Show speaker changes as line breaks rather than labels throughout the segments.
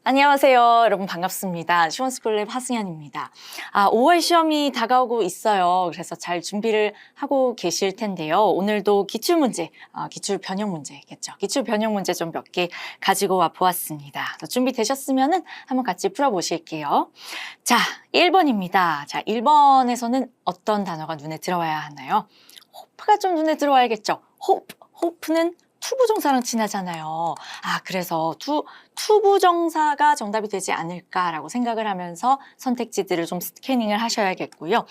안녕하세요. 여러분 반갑습니다. 시원스쿨랩 하승연입니다. 5월 시험이 다가오고 있어요. 그래서 잘 준비를 하고 계실 텐데요. 오늘도 기출문제, 기출 변형 문제겠죠. 기출 변형 문제 좀 몇 개 가지고 와 보았습니다. 준비되셨으면 한번 같이 풀어보실게요. 자, 1번입니다. 자, 1번에서는 어떤 단어가 눈에 들어와야 하나요? 호프가 좀 눈에 들어와야겠죠. 호프는 투부정사랑 친하잖아요. 그래서 투부정사가 정답이 되지 않을까라고 생각을 하면서 선택지들을 좀 스캐닝을 하셔야겠고요.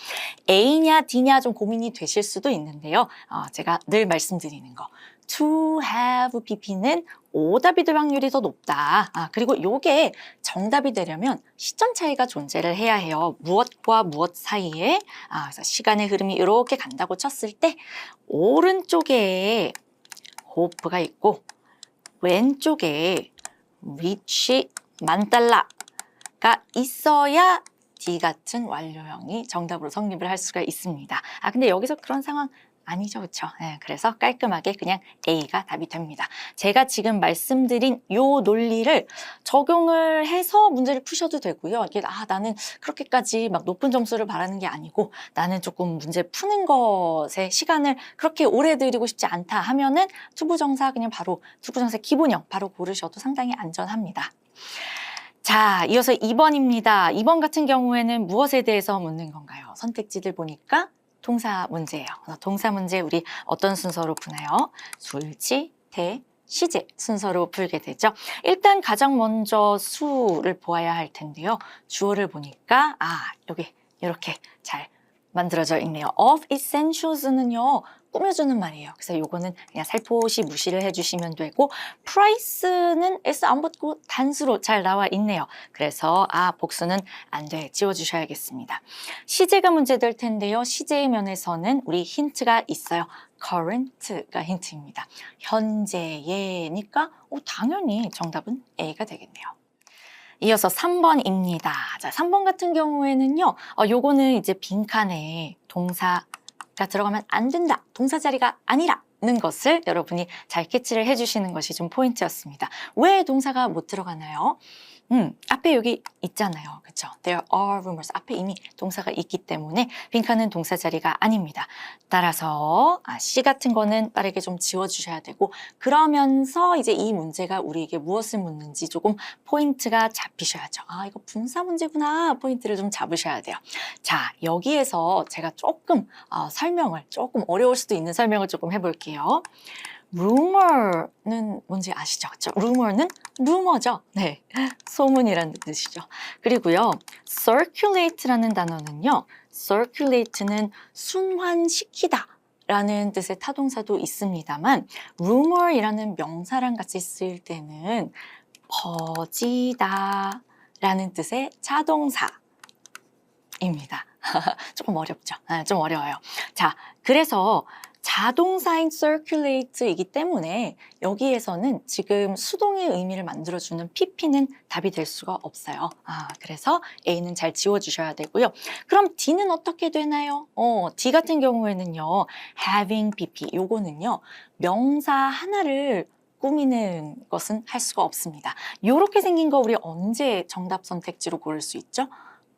A냐 D냐 좀 고민이 되실 수도 있는데요. 제가 늘 말씀드리는 거. To have PP는 오답이 될 확률이 더 높다. 그리고 요게 정답이 되려면 시점 차이가 존재를 해야 해요. 무엇과 무엇 사이에. 그래서 시간의 흐름이 이렇게 간다고 쳤을 때 오른쪽에 호프가 있고 왼쪽에 reach $10,000가 있어야 D 같은 완료형이 정답으로 성립을 할 수가 있습니다. 근데 여기서 그런 상황 아니죠, 그렇죠? 네, 그래서 깔끔하게 그냥 A가 답이 됩니다. 제가 지금 말씀드린 요 논리를 적용을 해서 문제를 푸셔도 되고요. 이게 나는 그렇게까지 막 높은 점수를 바라는 게 아니고 나는 조금 문제 푸는 것에 시간을 그렇게 오래 들이고 싶지 않다 하면은 투부정사 그냥 바로 투부정사 기본형 바로 고르셔도 상당히 안전합니다. 자, 이어서 2번입니다. 2번 같은 경우에는 무엇에 대해서 묻는 건가요? 선택지들 보니까 동사 문제예요. 동사 문제 우리 어떤 순서로 푸나요? 수일치, 대, 시제 순서로 풀게 되죠. 일단 가장 먼저 수를 보아야 할 텐데요. 주어를 보니까 여기 이렇게 잘 만들어져 있네요. of essentials는요. 꾸며주는 말이에요. 그래서 요거는 그냥 살포시 무시를 해주시면 되고 price는 S 안 붙고 단수로 잘 나와 있네요. 그래서 복수는 안 돼. 지워주셔야겠습니다. 시제가 문제될 텐데요. 시제의 면에서는 우리 힌트가 있어요. current가 힌트입니다. 현재예니까 당연히 정답은 A가 되겠네요. 이어서 3번입니다. 자, 3번 같은 경우에는요, 요거는 이제 빈칸에 동사가 들어가면 안 된다. 동사 자리가 아니라는 것을 여러분이 잘 캐치를 해주시는 것이 좀 포인트였습니다. 왜 동사가 못 들어가나요? 앞에 여기 있잖아요. 그쵸? There are rumors. 앞에 이미 동사가 있기 때문에 빈칸은 동사 자리가 아닙니다. 따라서 C 같은 거는 빠르게 좀 지워주셔야 되고 그러면서 이제 이 문제가 우리에게 무엇을 묻는지 조금 포인트가 잡히셔야죠. 이거 분사 문제구나. 포인트를 좀 잡으셔야 돼요. 자, 여기에서 제가 조금 설명을 조금 어려울 수도 있는 설명을 조금 해볼게요. rumor는 뭔지 아시죠? 그렇죠? rumor는 루머죠. 네, 소문이라는 뜻이죠. 그리고요, circulate라는 단어는요, circulate는 순환시키다 라는 뜻의 타동사도 있습니다만 rumor이라는 명사랑 같이 쓰일 때는 퍼지다 라는 뜻의 자동사입니다. 조금 어렵죠? 좀 어려워요. 자, 그래서 자동사인 circulate이기 때문에 여기에서는 지금 수동의 의미를 만들어주는 pp는 답이 될 수가 없어요. 그래서 A는 잘 지워주셔야 되고요. 그럼 D는 어떻게 되나요? D 같은 경우에는요, having pp, 요거는요, 명사 하나를 꾸미는 것은 할 수가 없습니다. 이렇게 생긴 거 우리 언제 정답 선택지로 고를 수 있죠?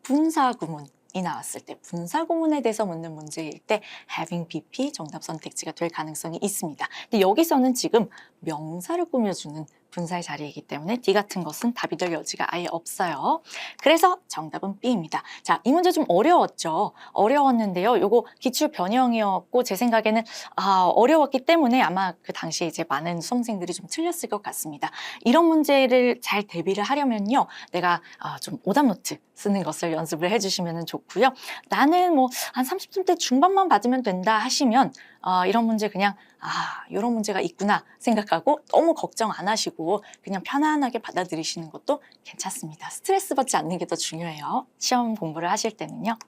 분사구문. 이 나왔을 때 분사구문에 대해서 묻는 문제일 때 having pp 정답 선택지가 될 가능성이 있습니다. 근데 여기서는 지금 명사를 꾸며주는 분사의 자리이기 때문에 D 같은 것은 답이 될 여지가 아예 없어요. 그래서 정답은 B입니다. 자, 이 문제 좀 어려웠죠? 어려웠는데요. 요거 기출 변형이었고 제 생각에는 어려웠기 때문에 아마 그 당시에 이제 많은 수험생들이 좀 틀렸을 것 같습니다. 이런 문제를 잘 대비를 하려면요. 내가 좀 오답 노트 쓰는 것을 연습을 해주시면 좋고요. 나는 뭐 한 30점대 중반만 받으면 된다 하시면 이런 문제 그냥 이런 문제가 있구나 생각하고 너무 걱정 안 하시고 그냥 편안하게 받아들이시는 것도 괜찮습니다. 스트레스 받지 않는 게 더 중요해요. 시험 공부를 하실 때는요.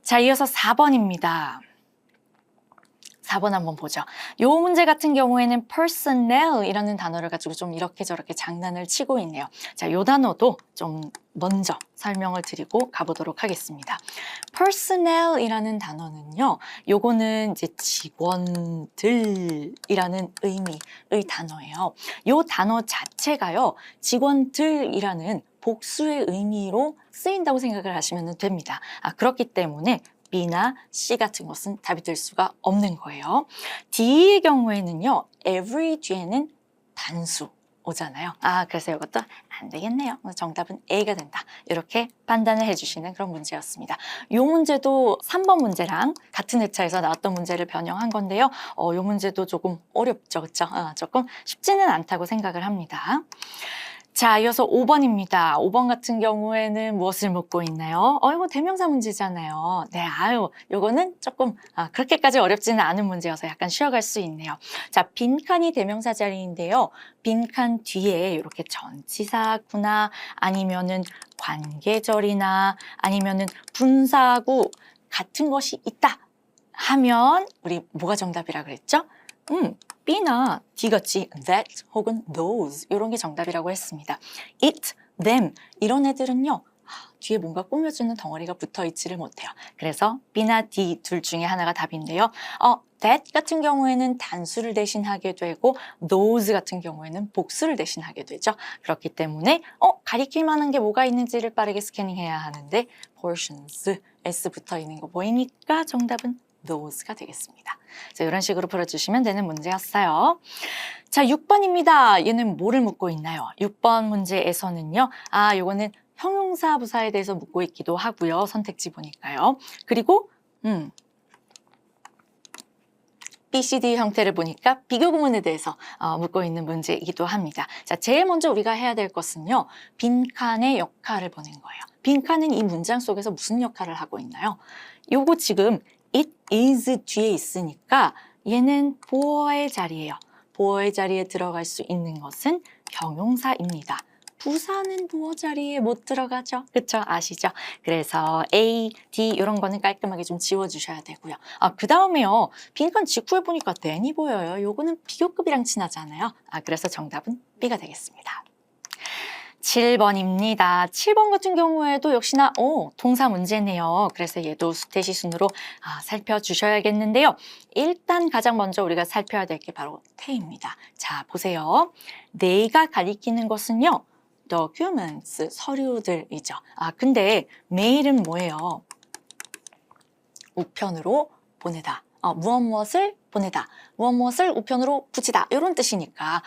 자, 이어서 4번입니다. 4번 한번 보죠. 요 문제 같은 경우에는 personnel이라는 단어를 가지고 좀 이렇게 저렇게 장난을 치고 있네요. 자, 요 단어도 좀 먼저 설명을 드리고 가보도록 하겠습니다. personnel이라는 단어는요, 요거는 이제 직원들이라는 의미의 단어예요. 요 단어 자체가요, 직원들이라는 복수의 의미로 쓰인다고 생각을 하시면 됩니다. 그렇기 때문에 B나 C 같은 것은 답이 될 수가 없는 거예요. D의 경우에는요, every 뒤에는 단수 오잖아요. 그래서 이것도 안 되겠네요. 정답은 A가 된다. 이렇게 판단을 해주시는 그런 문제였습니다. 이 문제도 3번 문제랑 같은 회차에서 나왔던 문제를 변형한 건데요. 이 문제도 조금 어렵죠, 그렇죠? 조금 쉽지는 않다고 생각을 합니다. 자, 이어서 5번입니다. 5번 같은 경우에는 무엇을 묻고 있나요? 이거 대명사 문제잖아요. 네, 요거는 조금 그렇게까지 어렵지는 않은 문제여서 약간 쉬어갈 수 있네요. 자, 빈칸이 대명사 자리인데요. 빈칸 뒤에 이렇게 전치사구나 아니면은 관계절이나 아니면은 분사구 같은 것이 있다 하면 우리 뭐가 정답이라 그랬죠? B나 D 같이 that 혹은 those 이런 게 정답이라고 했습니다. it, them 이런 애들은요. 뒤에 뭔가 꾸며주는 덩어리가 붙어 있지를 못해요. 그래서 B나 D 둘 중에 하나가 답인데요. that 같은 경우에는 단수를 대신하게 되고 those 같은 경우에는 복수를 대신하게 되죠. 그렇기 때문에 가리킬 만한 게 뭐가 있는지를 빠르게 스캐닝해야 하는데 portions, S 붙어 있는 거 보이니까 정답은 those가 되겠습니다. 자, 이런 식으로 풀어주시면 되는 문제였어요. 자, 6번입니다. 얘는 뭐를 묻고 있나요? 6번 문제에서는요. 요거는 형용사 부사에 대해서 묻고 있기도 하고요. 선택지 보니까요. 그리고 B, C, D 형태를 보니까 비교 구문에 대해서 묻고 있는 문제이기도 합니다. 자, 제일 먼저 우리가 해야 될 것은요. 빈칸의 역할을 보는 거예요. 빈칸은 이 문장 속에서 무슨 역할을 하고 있나요? 요거 지금 it is 뒤에 있으니까 얘는 보어의 자리예요. 보어의 자리에 들어갈 수 있는 것은 형용사입니다. 부사는 보어 자리에 못 들어가죠. 그쵸? 아시죠? 그래서 A, D 이런 거는 깔끔하게 좀 지워주셔야 되고요. 그 다음에요. 빈칸 직후에 보니까 then이 보여요. 요거는 비교급이랑 친하잖아요. 그래서 정답은 B가 되겠습니다. 7번입니다. 7번 같은 경우에도 역시나 동사 문제네요. 그래서 얘도 수태시순으로 살펴주셔야겠는데요. 일단 가장 먼저 우리가 살펴야 될 게 바로 태입니다. 자, 보세요. 내가 가리키는 것은요. documents, 서류들이죠. 근데 메일은 뭐예요? 우편으로 보내다. 무엇을 보내다. 무엇을 우편으로 붙이다. 이런 뜻이니까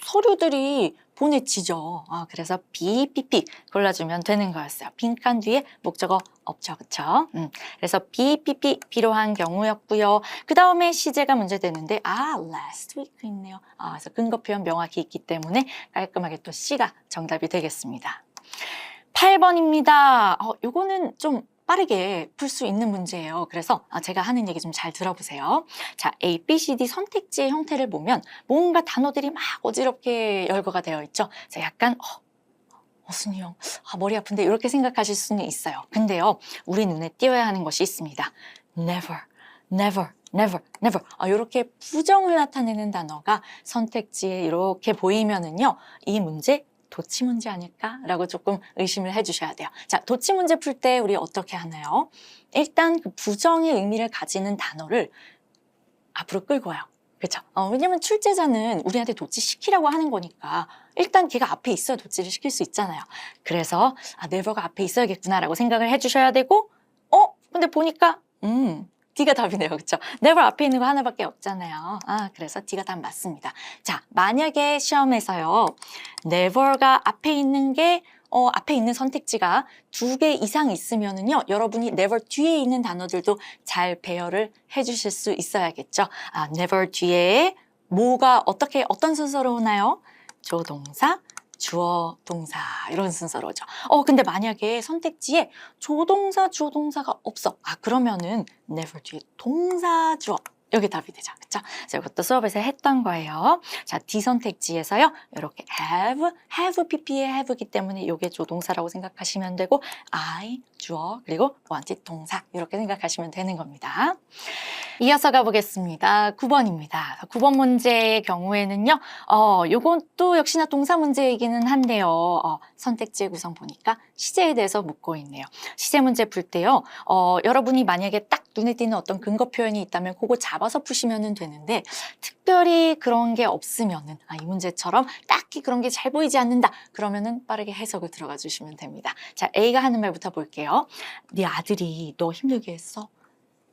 서류들이 보내지죠. 그래서 BPP 골라주면 되는 거였어요. 빈칸 뒤에 목적어 없죠. 그쵸? 그래서 BPP 필요한 경우였고요. 그 다음에 시제가 문제되는데 last week 있네요. 그래서 근거 표현 명확히 있기 때문에 깔끔하게 또 C가 정답이 되겠습니다. 8번입니다. 요거는 좀 빠르게 풀 수 있는 문제예요. 그래서 제가 하는 얘기 좀 잘 들어보세요. 자, A, B, C, D 선택지의 형태를 보면 뭔가 단어들이 막 어지럽게 열거가 되어 있죠. 자, 약간 어순이 형, 머리 아픈데 이렇게 생각하실 수는 있어요. 근데요, 우리 눈에 띄어야 하는 것이 있습니다. never, never, never, never. 이렇게 부정을 나타내는 단어가 선택지에 이렇게 보이면은요, 이 문제 도치 문제 아닐까라고 조금 의심을 해주셔야 돼요. 자, 도치 문제 풀 때 우리 어떻게 하나요? 일단 그 부정의 의미를 가지는 단어를 앞으로 끌고 와요. 그렇죠? 왜냐면 출제자는 우리한테 도치 시키라고 하는 거니까 일단 걔가 앞에 있어야 도치를 시킬 수 있잖아요. 그래서 never가 앞에 있어야겠구나라고 생각을 해주셔야 되고 근데 보니까 D가 답이네요. 그렇죠? never 앞에 있는 거 하나밖에 없잖아요. 그래서 D가 답 맞습니다. 자, 만약에 시험에서요. never가 앞에 있는 게 앞에 있는 선택지가 2개 이상 있으면은요. 여러분이 never 뒤에 있는 단어들도 잘 배열을 해 주실 수 있어야겠죠. never 뒤에 뭐가 어떤 순서로 오나요? 조동사, 주어, 동사 이런 순서로 오죠. 근데 만약에 선택지에 조동사, 주어, 동사가 없어. 그러면은 never 뒤에 동사, 주어 여기 답이 되죠. 그쵸? 그래서 이것도 수업에서 했던 거예요. 자, D 선택지에서요. 이렇게 have pp의 have이기 때문에 이게 조동사라고 생각하시면 되고 I, 주어, 그리고 wanted 동사 이렇게 생각하시면 되는 겁니다. 이어서 가보겠습니다. 9번입니다. 9번 문제의 경우에는요. 요건 또 역시나 동사 문제이기는 한데요. 선택지의 구성 보니까 시제에 대해서 묻고 있네요. 시제 문제 풀 때요. 여러분이 만약에 딱 눈에 띄는 어떤 근거 표현이 있다면 그거 잡아서 푸시면 되는데 특별히 그런 게 없으면은 이 문제처럼 딱히 그런 게 잘 보이지 않는다. 그러면은 빠르게 해석을 들어가 주시면 됩니다. 자, A가 하는 말부터 볼게요. 네 아들이 너 힘들게 했어?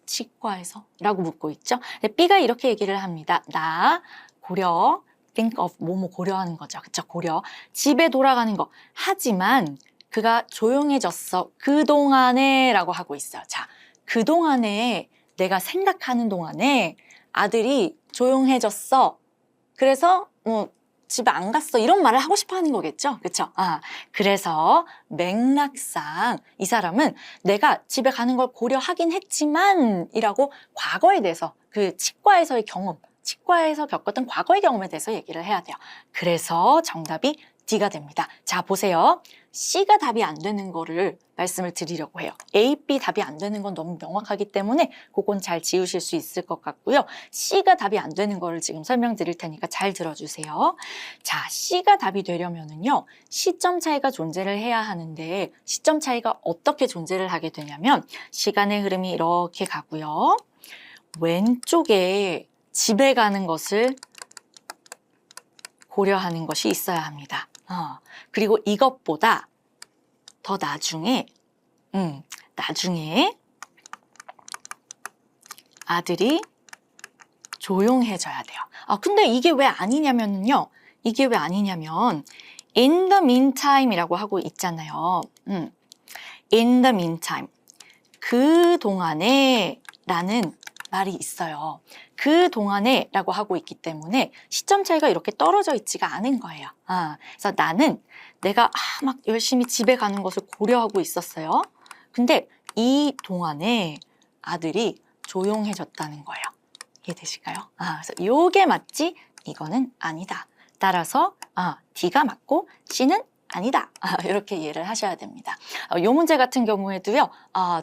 치과에서? 라고 묻고 있죠. B가 이렇게 얘기를 합니다. 나 고려, think of 뭐뭐 고려하는 거죠. 그쵸? 고려. 집에 돌아가는 거. 하지만 그가 조용해졌어. 그동안에 라고 하고 있어요. 자, 그동안에 내가 생각하는 동안에 아들이 조용해졌어. 그래서 집에 안 갔어. 이런 말을 하고 싶어 하는 거겠죠? 그쵸? 그래서 맥락상 이 사람은 내가 집에 가는 걸 고려하긴 했지만 이라고 과거에 대해서 그 치과에서의 경험, 치과에서 겪었던 과거의 경험에 대해서 얘기를 해야 돼요. 그래서 정답이 D가 됩니다. 자, 보세요. C가 답이 안 되는 거를 말씀을 드리려고 해요. A, B 답이 안 되는 건 너무 명확하기 때문에 그건 잘 지우실 수 있을 것 같고요. C가 답이 안 되는 거를 지금 설명드릴 테니까 잘 들어주세요. 자, C가 답이 되려면은요. 시점 차이가 존재를 해야 하는데 시점 차이가 어떻게 존재를 하게 되냐면 시간의 흐름이 이렇게 가고요. 왼쪽에 집에 가는 것을 고려하는 것이 있어야 합니다. 그리고 이것보다 더 나중에 아들이 조용해져야 돼요. 근데 이게 왜 아니냐면요. 이게 왜 아니냐면 in the meantime 이라고 하고 있잖아요. in the meantime. 그동안에 라는 말이 있어요. 그동안에 라고 하고 있기 때문에 시점 차이가 이렇게 떨어져 있지가 않은 거예요. 그래서 나는 내가 막 열심히 집에 가는 것을 고려하고 있었어요. 근데 이 동안에 아들이 조용해졌다는 거예요. 이해되실까요? 그래서 요게 맞지? 이거는 아니다. 따라서 D가 맞고 C는 아니다. 이렇게 이해를 하셔야 됩니다. 이 문제 같은 경우에도요.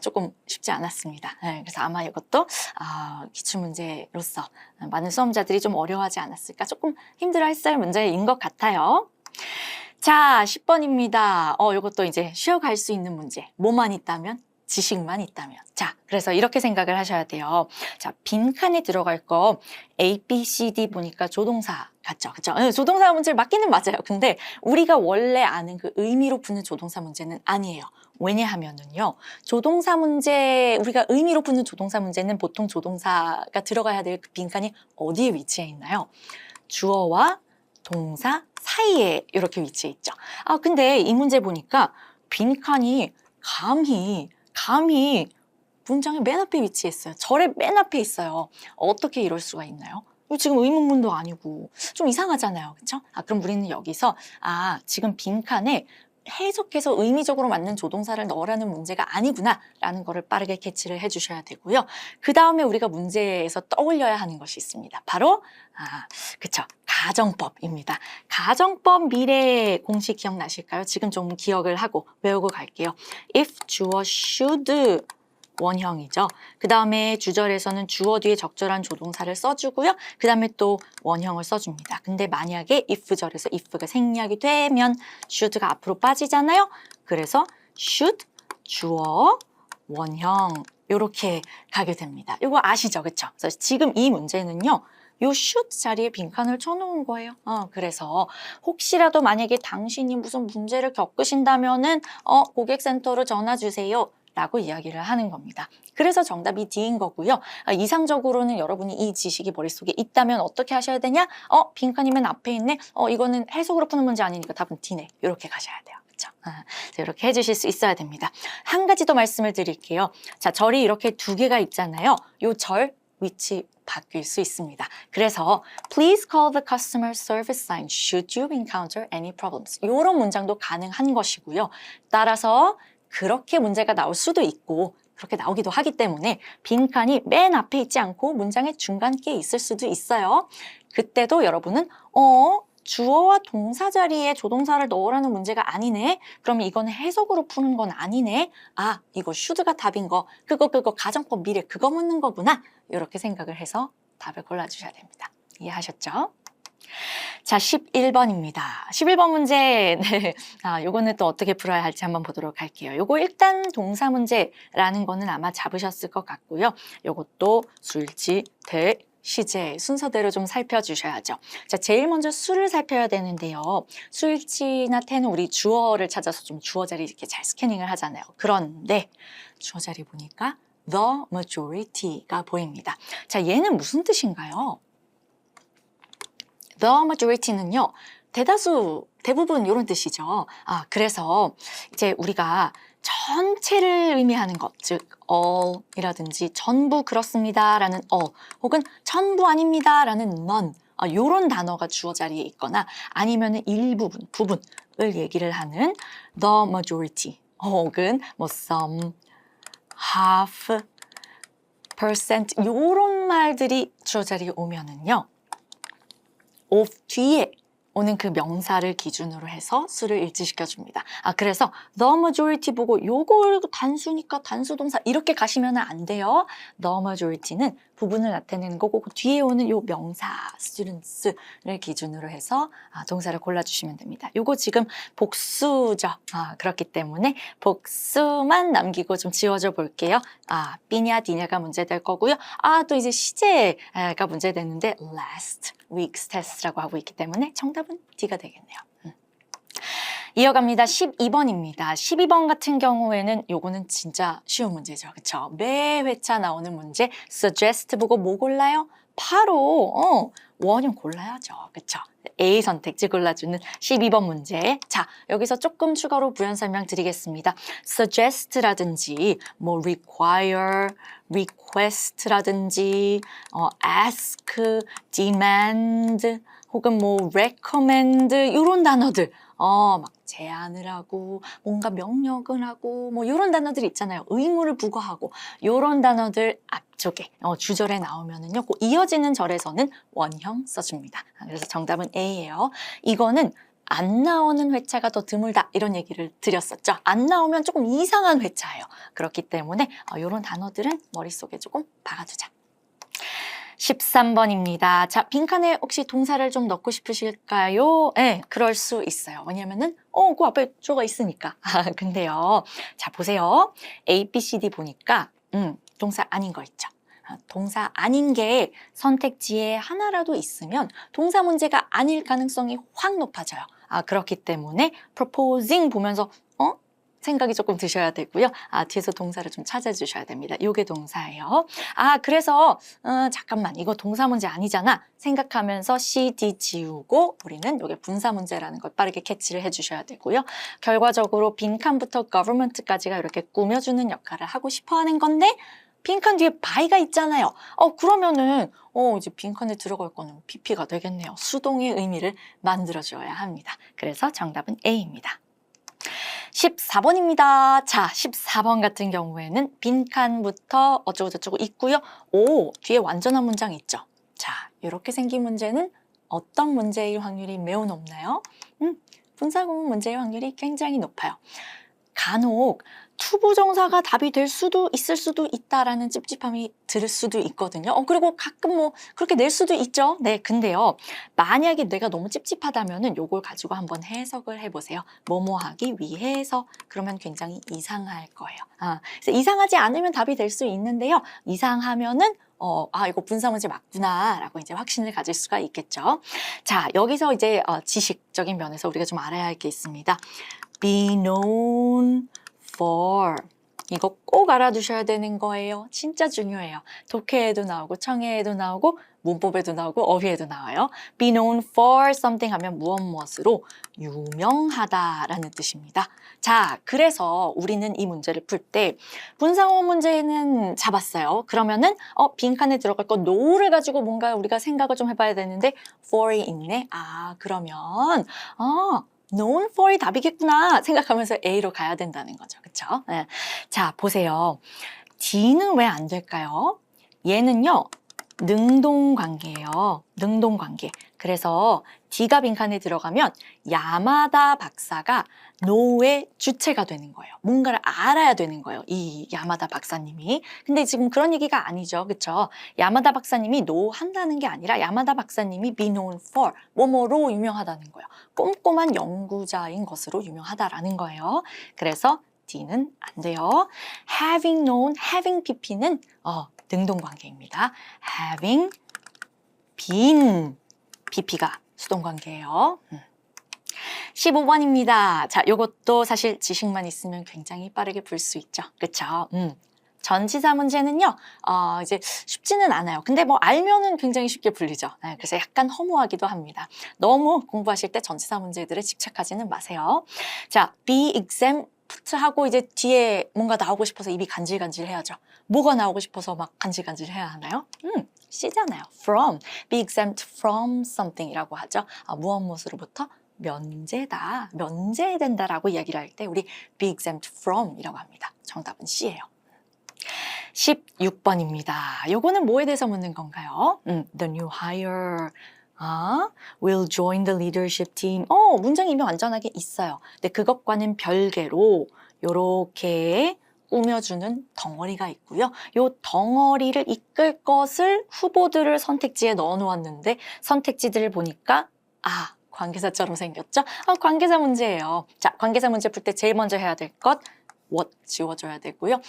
조금 쉽지 않았습니다. 그래서 아마 이것도 기출문제로서 많은 수험자들이 좀 어려워하지 않았을까 조금 힘들어했을 문제인 것 같아요. 자, 10번입니다. 이것도 이제 쉬어갈 수 있는 문제. 뭐만 있다면? 지식만 있다면. 자, 그래서 이렇게 생각을 하셔야 돼요. 자, 빈칸에 들어갈 거 A, B, C, D 보니까 조동사 같죠? 그쵸? 조동사 문제를 맞기는 맞아요. 근데 우리가 원래 아는 그 의미로 푸는 조동사 문제는 아니에요. 왜냐하면은요, 조동사 문제, 우리가 의미로 푸는 조동사 문제는 보통 조동사가 들어가야 될 그 빈칸이 어디에 위치해 있나요? 주어와 동사 사이에 이렇게 위치해 있죠. 근데 이 문제 보니까 빈칸이 감히 문장의 맨 앞에 위치했어요. 절의 맨 앞에 있어요. 어떻게 이럴 수가 있나요? 지금 의문문도 아니고 좀 이상하잖아요. 그렇죠? 그럼 우리는 여기서 지금 빈칸에 해석해서 의미적으로 맞는 조동사를 넣으라는 문제가 아니구나 라는 거를 빠르게 캐치를 해주셔야 되고요. 그 다음에 우리가 문제에서 떠올려야 하는 것이 있습니다. 바로 그쵸, 가정법입니다. 가정법 미래 공식 기억나실까요? 지금 좀 기억을 하고 외우고 갈게요. if 주어 should 원형이죠. 그 다음에 주절에서는 주어 뒤에 적절한 조동사를 써주고요. 그 다음에 또 원형을 써줍니다. 근데 만약에 if절에서 if가 생략이 되면 should가 앞으로 빠지잖아요. 그래서 should, 주어, 원형 이렇게 가게 됩니다. 이거 아시죠? 그쵸? 그래서 지금 이 문제는요. 요 should 자리에 빈칸을 쳐놓은 거예요. 그래서 혹시라도 만약에 당신이 무슨 문제를 겪으신다면은 고객센터로 전화 주세요. 라고 이야기를 하는 겁니다. 그래서 정답이 D인 거고요. 이상적으로는 여러분이 이 지식이 머릿속에 있다면 어떻게 하셔야 되냐? 빈칸이면 앞에 있네? 이거는 해석으로 푸는 문제 아니니까 답은 D네. 이렇게 가셔야 돼요. 그렇죠? 이렇게 해주실 수 있어야 됩니다. 한 가지 더 말씀을 드릴게요. 자, 절이 이렇게 두 개가 있잖아요. 요 절 위치 바뀔 수 있습니다. 그래서 please call the customer service line should you encounter any problems. 이런 문장도 가능한 것이고요. 따라서 그렇게 문제가 나올 수도 있고 그렇게 나오기도 하기 때문에 빈칸이 맨 앞에 있지 않고 문장의 중간께 있을 수도 있어요. 그때도 여러분은 주어와 동사 자리에 조동사를 넣으라는 문제가 아니네. 그러면 이거는 해석으로 푸는 건 아니네. 아, 이거 should가 답인 거. 그거 가정법 미래 그거 묻는 거구나. 이렇게 생각을 해서 답을 골라주셔야 됩니다. 이해하셨죠? 자, 11번입니다. 11번 문제. 네. 요거는 또 어떻게 풀어야 할지 한번 보도록 할게요. 요거 일단 동사 문제라는 거는 아마 잡으셨을 것 같고요. 요것도 수일치, 대, 시제 순서대로 좀 살펴주셔야죠. 자, 제일 먼저 수를 살펴야 되는데요. 수일치나 태는 우리 주어를 찾아서 좀 주어 자리 이렇게 잘 스캐닝을 하잖아요. 그런데 주어 자리 보니까 the majority가 보입니다. 자, 얘는 무슨 뜻인가요? The majority는요, 대다수, 대부분 이런 뜻이죠. 그래서 이제 우리가 전체를 의미하는 것, 즉 all이라든지 전부 그렇습니다라는 all, 혹은 전부 아닙니다라는 none, 이런 단어가 주어 자리에 있거나 아니면 일부분, 부분을 얘기를 하는 the majority, 혹은 뭐 some, half, percent 이런 말들이 주어 자리에 오면은요, of 뒤에 오는 그 명사를 기준으로 해서 수를 일치시켜 줍니다. 그래서 the majority 보고 요거 단수니까 단수동사 이렇게 가시면 안 돼요. the majority는 부분을 나타내는 거고 그 뒤에 오는 요 명사 students를 기준으로 해서 동사를 골라주시면 됩니다. 요거 지금 복수죠. 그렇기 때문에 복수만 남기고 좀 지워줘 볼게요. B냐 D냐가 문제될 거고요. 또 이제 시제가 문제되는데 last week's test라고 하고 있기 때문에 정답은 D가 되겠네요. 이어갑니다. 12번입니다. 12번 같은 경우에는 요거는 진짜 쉬운 문제죠. 그쵸? 매 회차 나오는 문제 suggest 보고 뭐 골라요? 바로 원형 골라야죠. 그쵸? A 선택지 골라주는 12번 문제. 자, 여기서 조금 추가로 부연 설명 드리겠습니다. suggest라든지 뭐 require, request라든지 ask, demand 혹은 뭐 recommend 이런 단어들 막 제안을 하고 뭔가 명령을 하고 뭐 이런 단어들 있잖아요. 의무를 부과하고 이런 단어들 앞쪽에 주절에 나오면은요. 그 이어지는 절에서는 원형 써줍니다. 그래서 정답은 A예요. 이거는 안 나오는 회차가 더 드물다 이런 얘기를 드렸었죠. 안 나오면 조금 이상한 회차예요. 그렇기 때문에 이런 단어들은 머릿속에 조금 박아두자. 13번입니다. 자, 빈칸에 혹시 동사를 좀 넣고 싶으실까요? 네, 그럴 수 있어요. 왜냐면은, 그 앞에 주어가 있으니까. 근데요. 자, 보세요. A, B, C, D 보니까, 동사 아닌 거 있죠. 동사 아닌 게 선택지에 하나라도 있으면 동사 문제가 아닐 가능성이 확 높아져요. 그렇기 때문에 proposing 보면서, 생각이 조금 드셔야 되고요. 뒤에서 동사를 좀 찾아주셔야 됩니다. 요게 동사예요. 그래서 잠깐만 이거 동사 문제 아니잖아 생각하면서 C, D 지우고 우리는 요게 분사 문제라는 걸 빠르게 캐치를 해주셔야 되고요. 결과적으로 빈칸부터 government까지가 이렇게 꾸며주는 역할을 하고 싶어하는 건데 빈칸 뒤에 by가 있잖아요. 그러면은 이제 빈칸에 들어갈 거는 PP가 되겠네요. 수동의 의미를 만들어줘야 합니다. 그래서 정답은 A입니다. 14번입니다. 자, 14번 같은 경우에는 빈칸부터 어쩌고저쩌고 있고요. 뒤에 완전한 문장 있죠. 자, 이렇게 생긴 문제는 어떤 문제일 확률이 매우 높나요? 분사구문 문제의 확률이 굉장히 높아요. 간혹 투부정사가 답이 될 수도 있을 수도 있다라는 찝찝함이 들 수도 있거든요. 그리고 가끔 뭐 그렇게 낼 수도 있죠. 네, 근데요. 만약에 내가 너무 찝찝하다면은 요걸 가지고 한번 해석을 해보세요. 뭐뭐 하기 위해서 그러면 굉장히 이상할 거예요. 그래서 이상하지 않으면 답이 될 수 있는데요. 이상하면은 이거 분사 문제 맞구나 라고 이제 확신을 가질 수가 있겠죠. 자, 여기서 이제 지식적인 면에서 우리가 좀 알아야 할 게 있습니다. Be known for 이거 꼭 알아두셔야 되는 거예요. 진짜 중요해요. 독해에도 나오고 청해에도 나오고 문법에도 나오고 어휘에도 나와요. Be known for something 하면 무엇무엇으로 유명하다라는 뜻입니다. 자, 그래서 우리는 이 문제를 풀 때 분사구문 문제는 잡았어요. 그러면은 빈칸에 들어갈 거 know를 가지고 뭔가 우리가 생각을 좀 해봐야 되는데 for이 있네. 그러면 known for이 답이겠구나 생각하면서 A로 가야 된다는 거죠. 그쵸? 네. 자, 보세요. D는 왜 안 될까요? 얘는요, 능동관계예요. 능동관계. 그래서 D가 빈칸에 들어가면 야마다 박사가 no의 주체가 되는 거예요. 뭔가를 알아야 되는 거예요. 이 야마다 박사님이. 근데 지금 그런 얘기가 아니죠. 그렇죠? 야마다 박사님이 no 한다는 게 아니라 야마다 박사님이 be known for 뭐뭐로 유명하다는 거예요. 꼼꼼한 연구자인 것으로 유명하다라는 거예요. 그래서 D는 안 돼요. having known, having pp는 능동관계입니다. having been, pp가 수동관계예요. 15번입니다. 자, 요것도 사실 지식만 있으면 굉장히 빠르게 풀 수 있죠. 그쵸? 전치사 문제는요, 이제 쉽지는 않아요. 근데 뭐 알면은 굉장히 쉽게 풀리죠. 네, 그래서 약간 허무하기도 합니다. 너무 공부하실 때 전치사 문제들에 집착하지는 마세요. 자, be exempt 하고 이제 뒤에 뭔가 나오고 싶어서 입이 간질간질 해야죠. 뭐가 나오고 싶어서 막 간질간질 해야 하나요? C잖아요. from, be exempt from something 이라고 하죠. 무엇으로부터? 면제다, 면제된다라고 이야기를 할 때 우리 be exempt from 이라고 합니다. 정답은 C예요. 16번입니다. 요거는 뭐에 대해서 묻는 건가요? The new hire will join the leadership team. 문장이 이미 완전하게 있어요. 근데 그것과는 별개로 요렇게 꾸며주는 덩어리가 있고요. 요 덩어리를 이끌 것을 후보들을 선택지에 넣어 놓았는데 선택지들을 보니까 관계사처럼 생겼죠? 관계사 문제예요. 자, 관계사 문제 풀 때 제일 먼저 해야 될 것 what 지워줘야 되고요.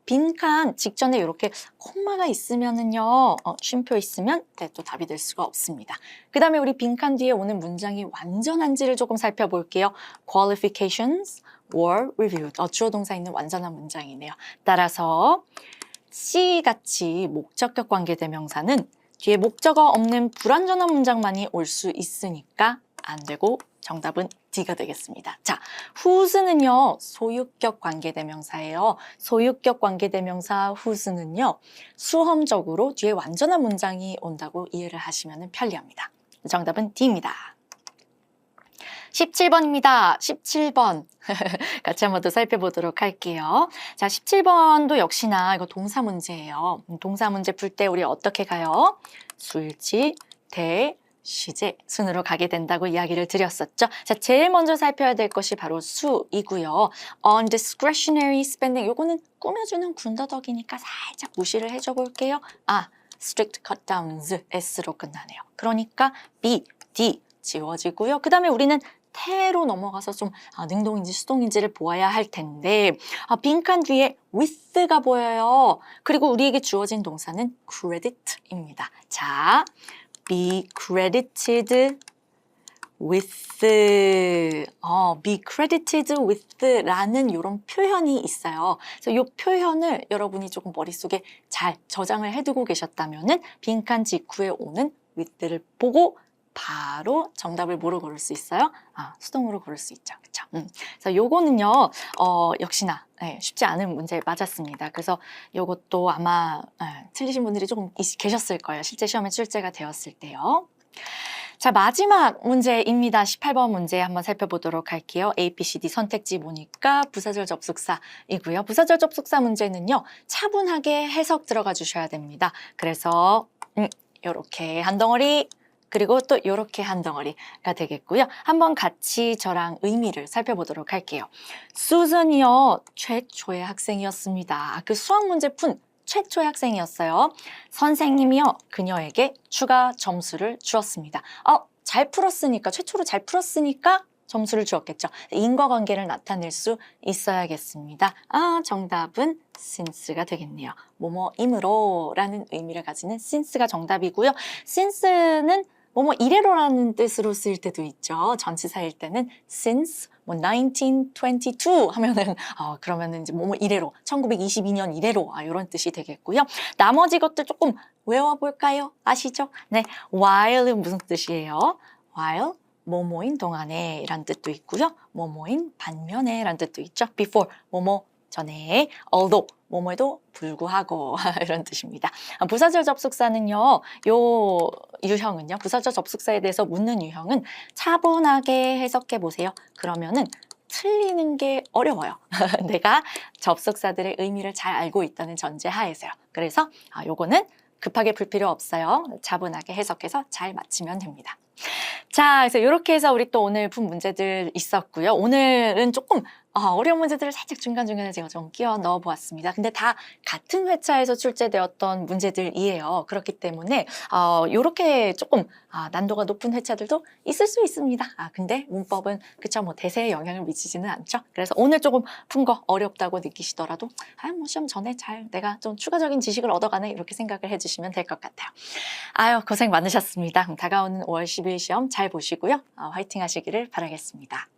빈칸 직전에 이렇게 콤마가 있으면은요, 쉼표 있으면 또 답이 될 수가 없습니다. 그 다음에 우리 빈칸 뒤에 오는 문장이 완전한지를 조금 살펴볼게요. qualifications were reviewed. 주어 동사 있는 완전한 문장이네요. 따라서 C같이 목적격 관계대명사는 뒤에 목적어 없는 불완전한 문장만이 올 수 있으니까 안 되고 정답은 D가 되겠습니다. 자, whose는요, 소유격 관계대명사예요. 소유격 관계대명사 whose는요, 수험적으로 뒤에 완전한 문장이 온다고 이해를 하시면 편리합니다. 정답은 D입니다. 17번입니다. 17번. 같이 한번 더 살펴보도록 할게요. 자, 17번도 역시나 이거 동사 문제예요. 동사 문제 풀 때 우리 어떻게 가요? 수일치, 대, 시제 순으로 가게 된다고 이야기를 드렸었죠. 자, 제일 먼저 살펴야 될 것이 바로 수이고요. undiscretionary spending, 요거는 꾸며주는 군더더기니까 살짝 무시를 해줘 볼게요. strict cutdowns, S로 끝나네요. 그러니까 B, D 지워지고요. 그 다음에 우리는 태로 넘어가서 좀 능동인지 수동인지를 보아야 할 텐데 빈칸 뒤에 with가 보여요. 그리고 우리에게 주어진 동사는 credit입니다. 자, be credited with, be credited with라는 이런 표현이 있어요. 그래서 이 표현을 여러분이 조금 머릿속에 잘 저장을 해두고 계셨다면은 빈칸 직후에 오는 with를 보고 바로 정답을 뭐로 고를 수 있어요? 수동으로 고를 수 있죠. 그쵸? 그래서 요거는요, 역시나 쉽지 않은 문제 맞았습니다. 그래서 요것도 아마 틀리신 분들이 조금 계셨을 거예요. 실제 시험에 출제가 되었을 때요. 자, 마지막 문제입니다. 18번 문제 한번 살펴보도록 할게요. A, B, C, D 선택지 보니까 부사절 접속사이고요. 부사절 접속사 문제는요, 차분하게 해석 들어가 주셔야 됩니다. 그래서 요렇게 한 덩어리, 그리고 또 이렇게 한 덩어리가 되겠고요. 한번 같이 저랑 의미를 살펴보도록 할게요. 수전이요, 최초의 학생이었습니다. 그 수학 문제 푼 최초의 학생이었어요. 선생님이요, 그녀에게 추가 점수를 주었습니다. 잘 풀었으니까, 최초로 잘 풀었으니까 점수를 주었겠죠. 인과관계를 나타낼 수 있어야겠습니다. 정답은 since가 되겠네요. 뭐뭐이므로 라는 의미를 가지는 since가 정답이고요. since는 뭐뭐 이래로라는 뜻으로 쓰일 때도 있죠. 전치사일 때는 since 1922 하면은 그러면은 이제 뭐뭐 이래로 1922년 이래로 이런 뜻이 되겠고요. 나머지 것들 조금 외워볼까요? 아시죠? 네, while은 무슨 뜻이에요? while 뭐뭐인 동안에 라는 뜻도 있고요. 뭐뭐인 반면에 라는 뜻도 있죠. before 뭐뭐 전에, although 뭐뭐에도 불구하고 이런 뜻입니다. 부사절 접속사는요, 요 유형은요, 부사절 접속사에 대해서 묻는 유형은 차분하게 해석해 보세요. 그러면은 틀리는 게 어려워요. 내가 접속사들의 의미를 잘 알고 있다는 전제 하에서요. 그래서 요거는 급하게 풀 필요 없어요. 차분하게 해석해서 잘 맞히면 됩니다. 자, 그래서 이렇게 해서 우리 또 오늘 푼 문제들 있었고요. 오늘은 조금 어려운 문제들을 살짝 중간중간에 제가 좀 끼워 넣어 보았습니다. 근데 다 같은 회차에서 출제되었던 문제들이에요. 그렇기 때문에 이렇게 조금 난도가 높은 회차들도 있을 수 있습니다. 근데 문법은 그쵸, 뭐 대세에 영향을 미치지는 않죠. 그래서 오늘 조금 푼 거 어렵다고 느끼시더라도 뭐 시험 전에 잘 내가 좀 추가적인 지식을 얻어가네 이렇게 생각을 해주시면 될 것 같아요. 고생 많으셨습니다. 다가오는 5월 12일 시험 잘 보시고요. 화이팅 하시기를 바라겠습니다.